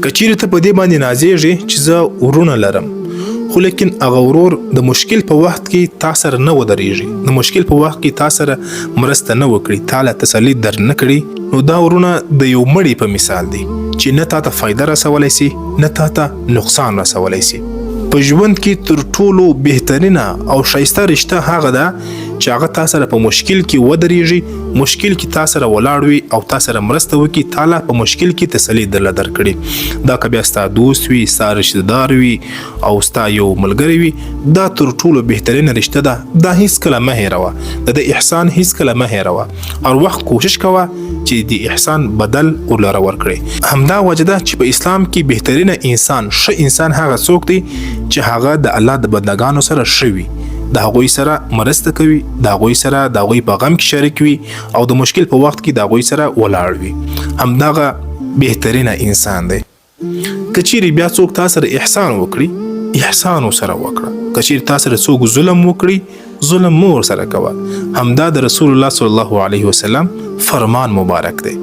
که چیرې ته په دې باندې نازېږې چې زه ورونه لرم، خو لیکن هغه ورور د مشکل په وخت کې تا سره نه ودرېږي، د مشکل په وخت کې تا سره مرسته نه وکړي، تا له تسلي در نه کړي، نو دا ورونه د یو مړي په مثال دي چې نه تا ته فایده رسولی سي نه تا ته نقصان رسولی سي. په ژوند کې تر ټولو بهترینه او ښایسته رشته هغه ده چې هغه تا سره په مشکل کې ودرېږي، مشکل کې تا سره ولاړ وي او تا سره مرسته وکړي، تا له په مشکل کې تسلي درله درکړي. دا که بیا ستا دوست وي، ستا رشته دار وي او ستا یو ملګری وي، دا تر ټولو بهترینه رشته ده. دا هیڅکله مه هېروه، د احسان هیڅکله مه هېروه. هر وخت کوشش کوه چې د احسان بدل ورلره ورکړي. همدا وجه ده چې په اسلام کې بهترینه انسان، ښه انسان هغه څوک دی چې هغه د الله د بندګانو سره ښه وي، د هغوی سره مرسته کوي، د هغوی سره د هغوی په غم کې شریک وي او د مشکل په وخت کې د هغوی سره ولاړ وي. همدغه بهترینه انسان دی. که چیرې بیا څوک تا سره احسان وکړي، احسان ورسره وکړه. که چیرې تا سره څوک ظلم وکړي، ظلم مو ورسره کوه. همدا د رسول الله صلی الله علیه وسلم فرمان مبارک دی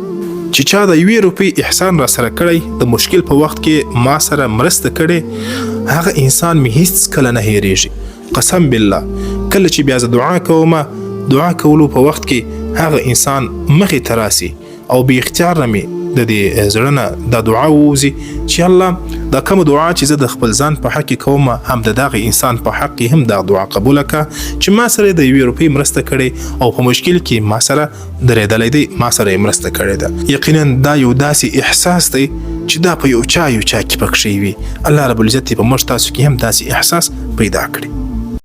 چې چا د 1 روپۍ احسان را سره کړی، د مشکل په وخت کې ما سره مرسته کړې، هغه انسان مې هیڅ کله نه هېرېږي. قسم بالله کله چې بیا زه دعا کوم، دعا کولو په وخت کې هغه انسان مخې ته راسي او بې اختیاره مې د دې زړه نه دا دعا ووځي چې الله دا کومه دعا چې زه د خپل ځان په حق کې کوم، هم د دغه انسان په حق کې هم دا دعا قبوله کړه چې ما سره د 1 روپۍ مرسته کړې او په مشکل کې ما سره درېدلی دی، ما سره یې مرسته کړې ده. یقینا دا یو داسې احساس دی چې دا په یو چا کې پکښې وي. الله رب العزت په موږ تاسو کې هم داسې احساس پیدا کړي.